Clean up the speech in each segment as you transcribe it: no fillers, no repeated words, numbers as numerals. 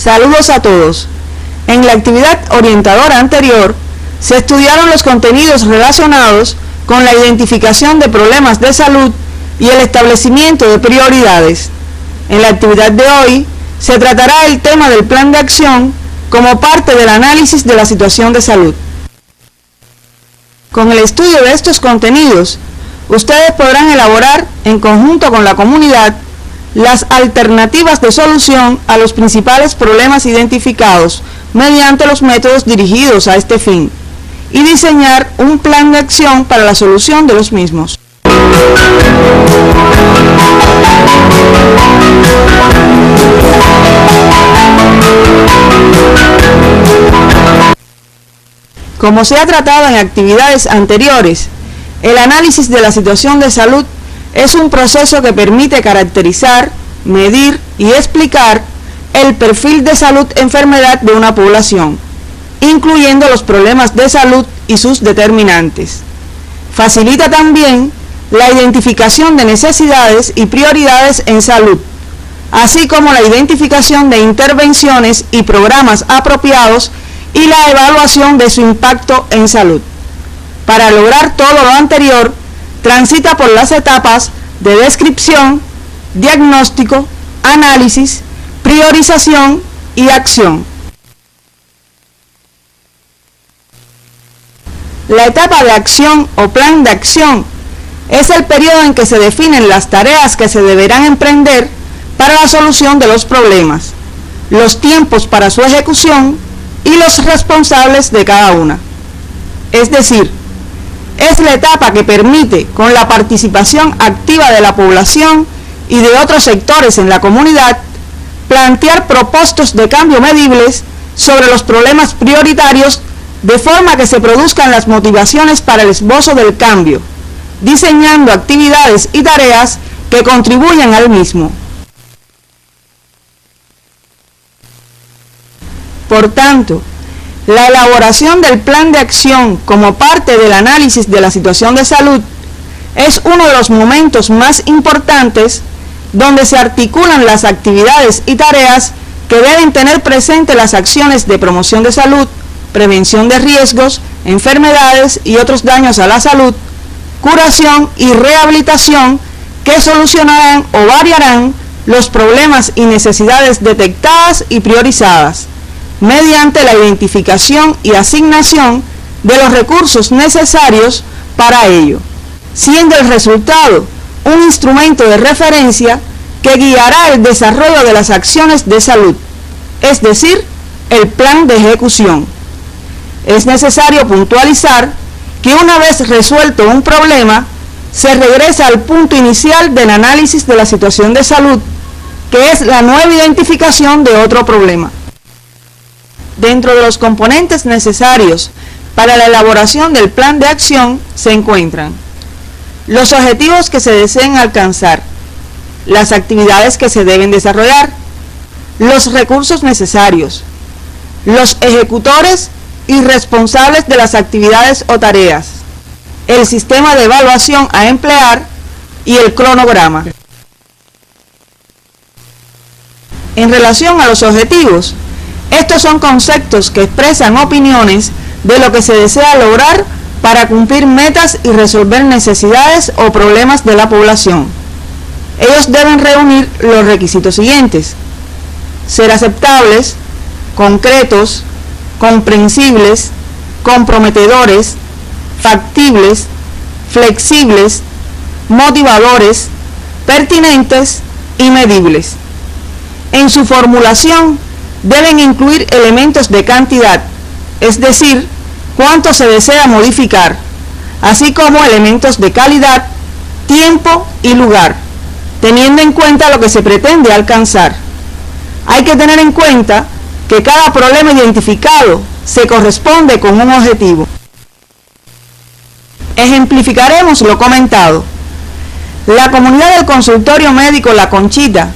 Saludos a todos. En la actividad orientadora anterior, se estudiaron los contenidos relacionados con la identificación de problemas de salud y el establecimiento de prioridades. En la actividad de hoy, se tratará el tema del plan de acción como parte del análisis de la situación de salud. Con el estudio de estos contenidos, ustedes podrán elaborar, en conjunto con la comunidad, las alternativas de solución a los principales problemas identificados mediante los métodos dirigidos a este fin y diseñar un plan de acción para la solución de los mismos. Como se ha tratado en actividades anteriores, el análisis de la situación de salud es un proceso que permite caracterizar, medir y explicar el perfil de salud-enfermedad de una población, incluyendo los problemas de salud y sus determinantes. Facilita también la identificación de necesidades y prioridades en salud, así como la identificación de intervenciones y programas apropiados y la evaluación de su impacto en salud. Para lograr todo lo anterior, transita por las etapas de descripción, diagnóstico, análisis, priorización y acción. La etapa de acción o plan de acción es el periodo en que se definen las tareas que se deberán emprender para la solución de los problemas, los tiempos para su ejecución y los responsables de cada una. Es decir, es la etapa que permite, con la participación activa de la población y de otros sectores en la comunidad, plantear propósitos de cambio medibles sobre los problemas prioritarios de forma que se produzcan las motivaciones para el esbozo del cambio, diseñando actividades y tareas que contribuyan al mismo. Por tanto, la elaboración del plan de acción como parte del análisis de la situación de salud es uno de los momentos más importantes donde se articulan las actividades y tareas que deben tener presente las acciones de promoción de salud, prevención de riesgos, enfermedades y otros daños a la salud, curación y rehabilitación que solucionarán o variarán los problemas y necesidades detectadas y priorizadas, mediante la identificación y asignación de los recursos necesarios para ello, siendo el resultado un instrumento de referencia que guiará el desarrollo de las acciones de salud, es decir, el plan de ejecución. Es necesario puntualizar que una vez resuelto un problema, se regresa al punto inicial del análisis de la situación de salud, que es la nueva identificación de otro problema. Dentro de los componentes necesarios para la elaboración del plan de acción se encuentran los objetivos que se deseen alcanzar, las actividades que se deben desarrollar, los recursos necesarios, los ejecutores y responsables de las actividades o tareas, el sistema de evaluación a emplear y el cronograma. En relación a los objetivos, estos son conceptos que expresan opiniones de lo que se desea lograr para cumplir metas y resolver necesidades o problemas de la población. Ellos deben reunir los requisitos siguientes: ser aceptables, concretos, comprensibles, comprometedores, factibles, flexibles, motivadores, pertinentes y medibles. En su formulación deben incluir elementos de cantidad, es decir, cuánto se desea modificar, así como elementos de calidad, tiempo y lugar, teniendo en cuenta lo que se pretende alcanzar. Hay que tener en cuenta que cada problema identificado se corresponde con un objetivo. Ejemplificaremos lo comentado. La comunidad del consultorio médico La Conchita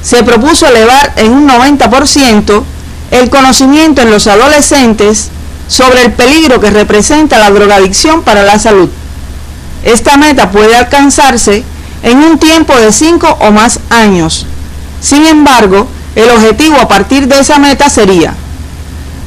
se propuso elevar en un 90% el conocimiento en los adolescentes sobre el peligro que representa la drogadicción para la salud. Esta meta puede alcanzarse en un tiempo de 5 o más años. Sin embargo, el objetivo a partir de esa meta sería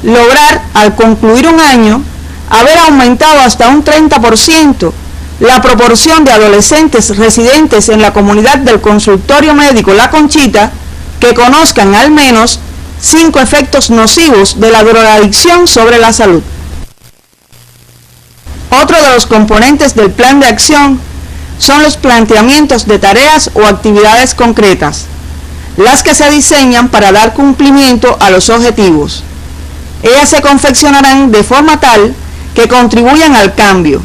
lograr, al concluir un año, haber aumentado hasta un 30% la proporción de adolescentes residentes en la comunidad del consultorio médico La Conchita que conozcan al menos 5 efectos nocivos de la drogadicción sobre la salud. Otro de los componentes del plan de acción son los planteamientos de tareas o actividades concretas, las que se diseñan para dar cumplimiento a los objetivos. Ellas se confeccionarán de forma tal que contribuyan al cambio,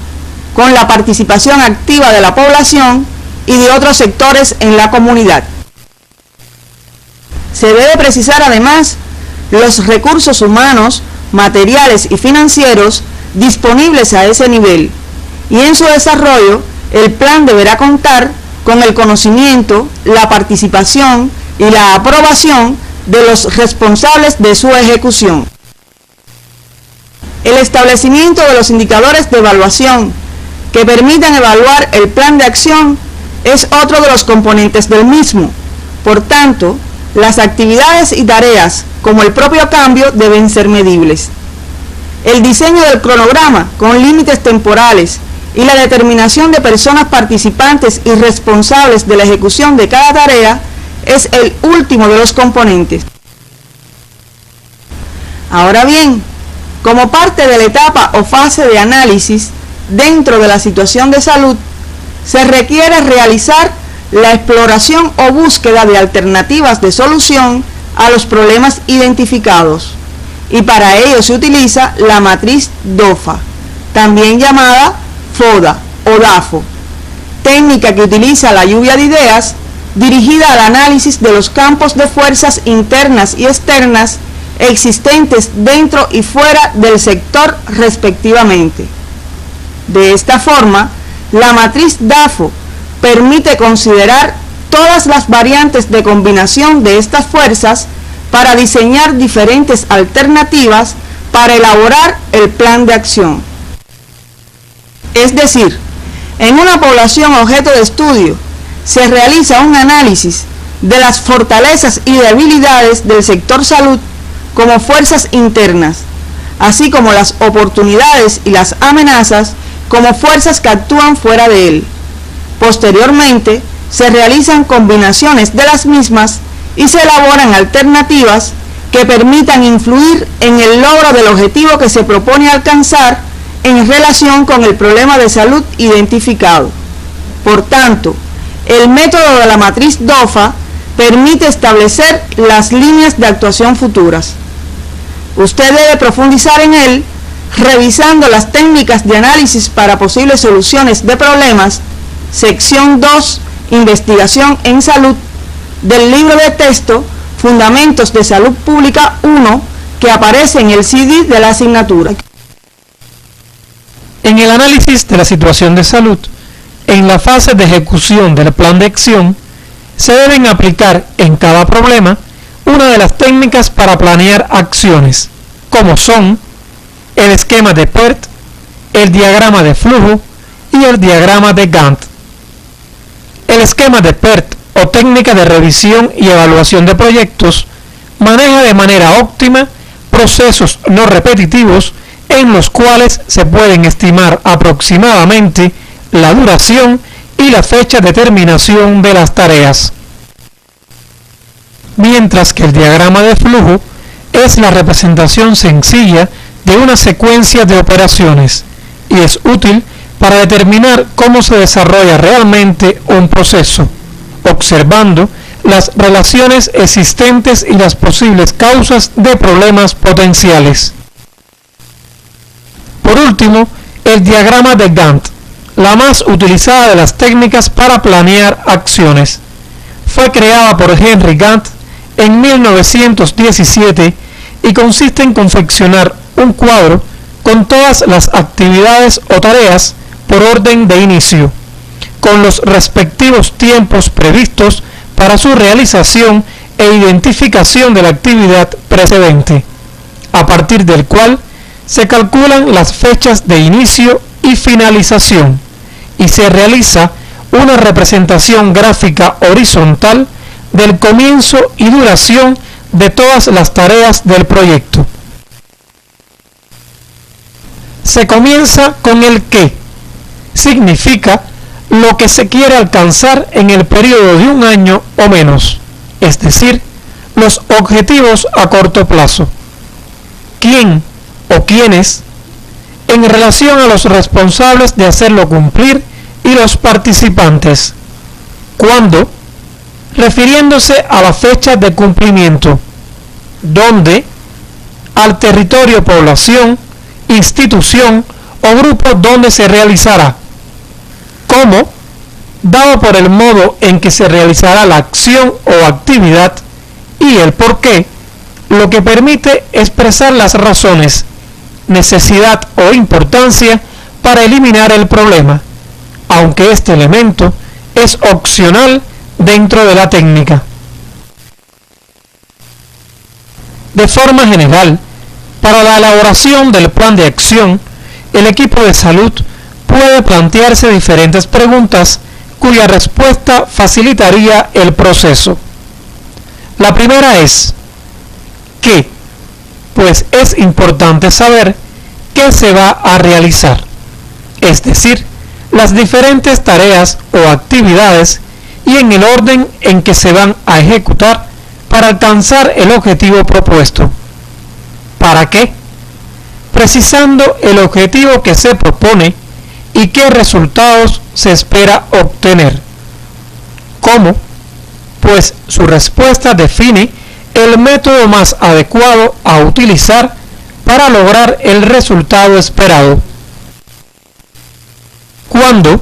con la participación activa de la población y de otros sectores en la comunidad. Se debe precisar además los recursos humanos, materiales y financieros disponibles a ese nivel, y en su desarrollo el plan deberá contar con el conocimiento, la participación y la aprobación de los responsables de su ejecución. El establecimiento de los indicadores de evaluación que permitan evaluar el plan de acción es otro de los componentes del mismo. Por tanto, las actividades y tareas, como el propio cambio, deben ser medibles. El diseño del cronograma con límites temporales y la determinación de personas participantes y responsables de la ejecución de cada tarea es el último de los componentes. Ahora bien, como parte de la etapa o fase de análisis dentro de la situación de salud, se requiere realizar la exploración o búsqueda de alternativas de solución a los problemas identificados, y para ello se utiliza la matriz DOFA, también llamada FODA o DAFO, técnica que utiliza la lluvia de ideas dirigida al análisis de los campos de fuerzas internas y externas existentes dentro y fuera del sector respectivamente. De esta forma, la matriz DAFO permite considerar todas las variantes de combinación de estas fuerzas para diseñar diferentes alternativas para elaborar el plan de acción. Es decir, en una población objeto de estudio se realiza un análisis de las fortalezas y debilidades del sector salud como fuerzas internas, así como las oportunidades y las amenazas como fuerzas que actúan fuera de él. Posteriormente, se realizan combinaciones de las mismas y se elaboran alternativas que permitan influir en el logro del objetivo que se propone alcanzar en relación con el problema de salud identificado. Por tanto, el método de la matriz DOFA permite establecer las líneas de actuación futuras. Usted debe profundizar en él revisando las técnicas de análisis para posibles soluciones de problemas, sección 2, investigación en salud, del libro de texto Fundamentos de Salud Pública 1, que aparece en el CD de la asignatura. En el análisis de la situación de salud, en la fase de ejecución del plan de acción, se deben aplicar en cada problema una de las técnicas para planear acciones, como son el esquema de PERT, el diagrama de flujo y el diagrama de Gantt. El esquema de PERT, o técnica de revisión y evaluación de proyectos, maneja de manera óptima procesos no repetitivos en los cuales se pueden estimar aproximadamente la duración y la fecha de terminación de las tareas. Mientras que el diagrama de flujo es la representación sencilla de una secuencia de operaciones y es útil para determinar cómo se desarrolla realmente un proceso, observando las relaciones existentes y las posibles causas de problemas potenciales. Por último, el diagrama de Gantt, la más utilizada de las técnicas para planear acciones. Fue creada por Henry Gantt en 1917 y consiste en confeccionar un cuadro con todas las actividades o tareas por orden de inicio, con los respectivos tiempos previstos para su realización e identificación de la actividad precedente, a partir del cual se calculan las fechas de inicio y finalización, y se realiza una representación gráfica horizontal del comienzo y duración de todas las tareas del proyecto. Se comienza con el qué. Significa lo que se quiere alcanzar en el periodo de un año o menos, es decir, los objetivos a corto plazo. ¿Quién o quiénes? En relación a los responsables de hacerlo cumplir y los participantes. ¿Cuándo? Refiriéndose a la fecha de cumplimiento. ¿Dónde? Al territorio, población, institución o grupo donde se realizará. ¿Cómo? Dado por el modo en que se realizará la acción o actividad, y el por qué, lo que permite expresar las razones, necesidad o importancia para eliminar el problema, aunque este elemento es opcional dentro de la técnica. De forma general, para la elaboración del plan de acción, el equipo de salud puede plantearse diferentes preguntas cuya respuesta facilitaría el proceso. La primera es ¿qué? Pues es importante saber qué se va a realizar, es decir, las diferentes tareas o actividades y en el orden en que se van a ejecutar para alcanzar el objetivo propuesto. ¿Para qué? Precisando el objetivo que se propone y qué resultados se espera obtener. ¿Cómo? Pues su respuesta define el método más adecuado a utilizar para lograr el resultado esperado. ¿Cuándo?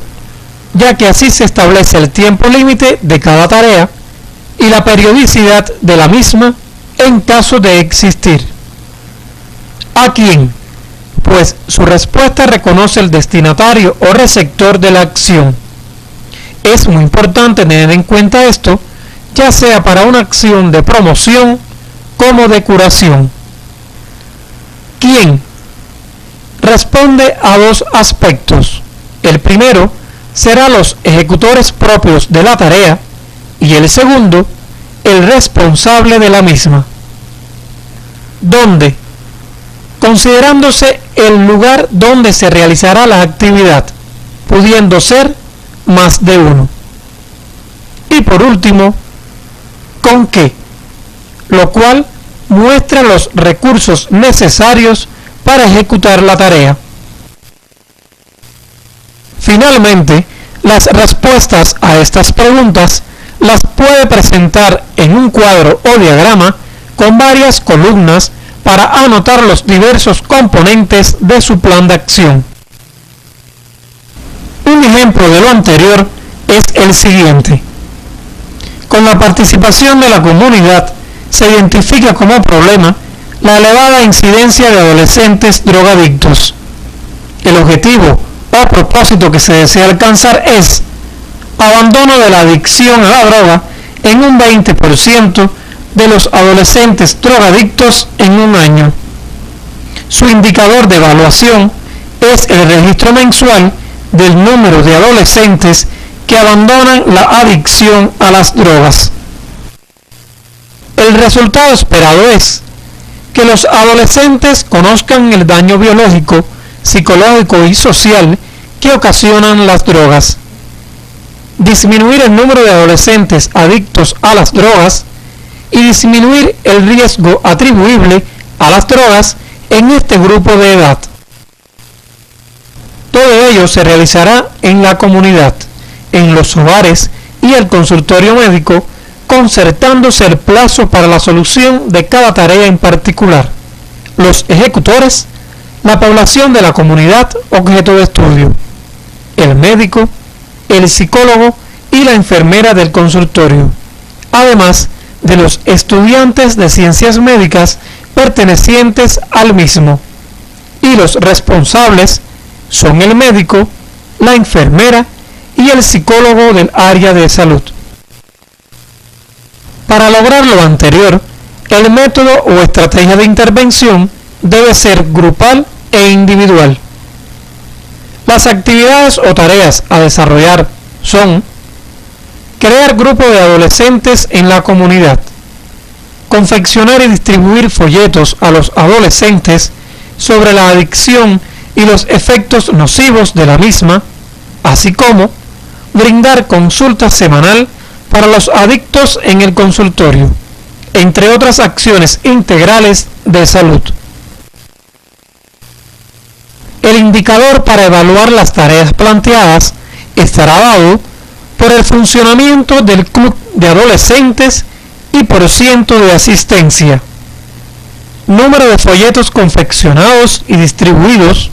Ya que así se establece el tiempo límite de cada tarea y la periodicidad de la misma en caso de existir. ¿A quién? Pues su respuesta reconoce el destinatario o receptor de la acción. Es muy importante tener en cuenta esto, ya sea para una acción de promoción como de curación. ¿Quién? Responde a dos aspectos. El primero será los ejecutores propios de la tarea y el segundo, el responsable de la misma. ¿Dónde? Considerándose el lugar donde se realizará la actividad, pudiendo ser más de uno. Y por último, ¿con qué? Lo cual muestra los recursos necesarios para ejecutar la tarea. Finalmente, las respuestas a estas preguntas las puede presentar en un cuadro o diagrama con varias columnas para anotar los diversos componentes de su plan de acción. Un ejemplo de lo anterior es el siguiente. Con la participación de la comunidad se identifica como problema la elevada incidencia de adolescentes drogadictos. El objetivo o propósito que se desea alcanzar es abandono de la adicción a la droga en un 20% de los adolescentes drogadictos en un año. Su indicador de evaluación es el registro mensual del número de adolescentes que abandonan la adicción a las drogas. El resultado esperado es que los adolescentes conozcan el daño biológico, psicológico y social que ocasionan las drogas. Disminuir el número de adolescentes adictos a las drogas y disminuir el riesgo atribuible a las drogas en este grupo de edad. Todo ello se realizará en la comunidad, en los hogares y el consultorio médico, concertándose el plazo para la solución de cada tarea en particular, los ejecutores, la población de la comunidad objeto de estudio, el médico, el psicólogo y la enfermera del consultorio, además de los estudiantes de ciencias médicas pertenecientes al mismo, y los responsables son el médico, la enfermera y el psicólogo del área de salud. Para lograr lo anterior, el método o estrategia de intervención debe ser grupal e individual. Las actividades o tareas a desarrollar son: crear grupo de adolescentes en la comunidad, confeccionar y distribuir folletos a los adolescentes sobre la adicción y los efectos nocivos de la misma, así como brindar consulta semanal para los adictos en el consultorio, entre otras acciones integrales de salud. El indicador para evaluar las tareas planteadas estará dado por el funcionamiento del club de adolescentes y por ciento de asistencia, número de folletos confeccionados y distribuidos,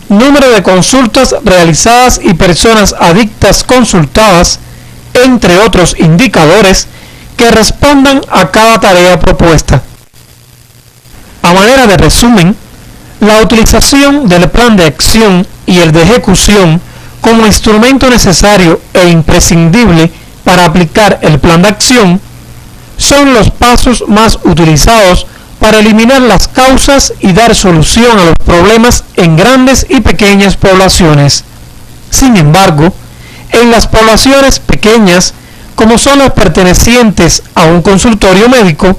número de consultas realizadas y personas adictas consultadas, entre otros indicadores que respondan a cada tarea propuesta. A manera de resumen, la utilización del plan de acción y el de ejecución como instrumento necesario e imprescindible para aplicar el plan de acción son los pasos más utilizados para eliminar las causas y dar solución a los problemas en grandes y pequeñas poblaciones. Sin embargo, en las poblaciones pequeñas, como son las pertenecientes a un consultorio médico,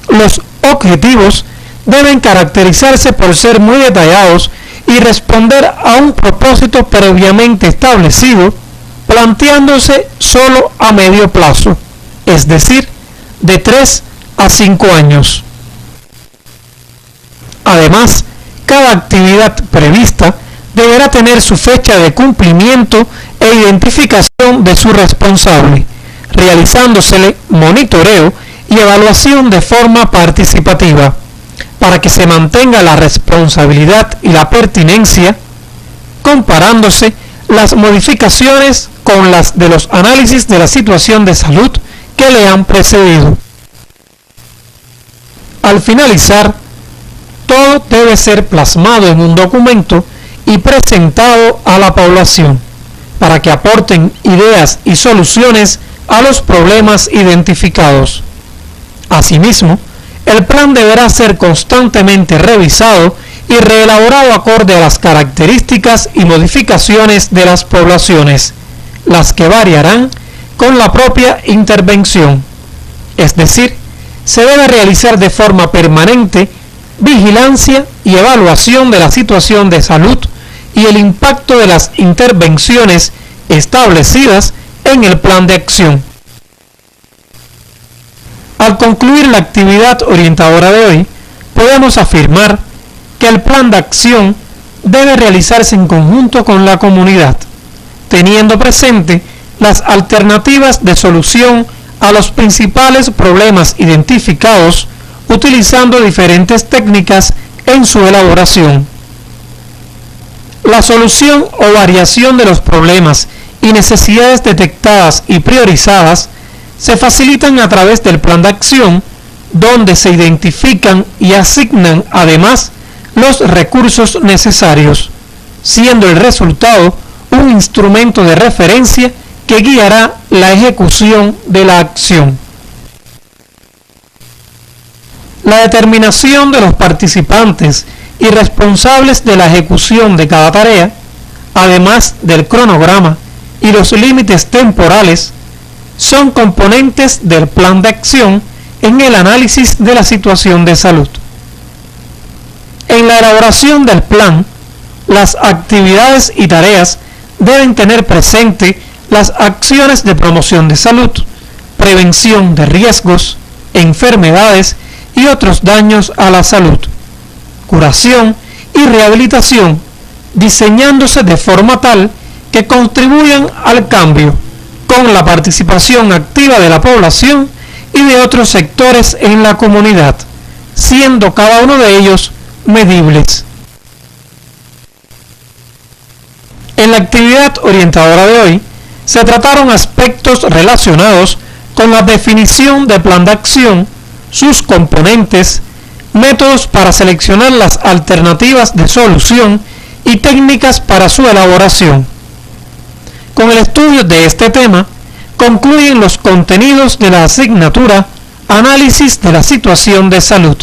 los objetivos deben caracterizarse por ser muy detallados y responder a un propósito previamente establecido, planteándose solo a medio plazo, es decir, de 3 a 5 años. Además, cada actividad prevista deberá tener su fecha de cumplimiento e identificación de su responsable, realizándosele monitoreo y evaluación de forma participativa, para que se mantenga la responsabilidad y la pertinencia, comparándose las modificaciones con las de los análisis de la situación de salud que le han precedido. Al finalizar, todo debe ser plasmado en un documento y presentado a la población para que aporten ideas y soluciones a los problemas identificados. Asimismo, el plan deberá ser constantemente revisado y reelaborado acorde a las características y modificaciones de las poblaciones, las que variarán con la propia intervención. Es decir, se debe realizar de forma permanente vigilancia y evaluación de la situación de salud y el impacto de las intervenciones establecidas en el plan de acción. Al concluir la actividad orientadora de hoy, podemos afirmar que el plan de acción debe realizarse en conjunto con la comunidad, teniendo presente las alternativas de solución a los principales problemas identificados, utilizando diferentes técnicas en su elaboración. La solución o variación de los problemas y necesidades detectadas y priorizadas se facilitan a través del plan de acción, donde se identifican y asignan además los recursos necesarios, siendo el resultado un instrumento de referencia que guiará la ejecución de la acción. La determinación de los participantes y responsables de la ejecución de cada tarea, además del cronograma y los límites temporales, son componentes del plan de acción en el análisis de la situación de salud. En la elaboración del plan, las actividades y tareas deben tener presente las acciones de promoción de salud, prevención de riesgos, enfermedades y otros daños a la salud, curación y rehabilitación, diseñándose de forma tal que contribuyan al cambio, con la participación activa de la población y de otros sectores en la comunidad, siendo cada uno de ellos medibles. En la actividad orientadora de hoy, se trataron aspectos relacionados con la definición del plan de acción, sus componentes, métodos para seleccionar las alternativas de solución y técnicas para su elaboración. Con el estudio de este tema, concluyen los contenidos de la asignatura Análisis de la situación de salud.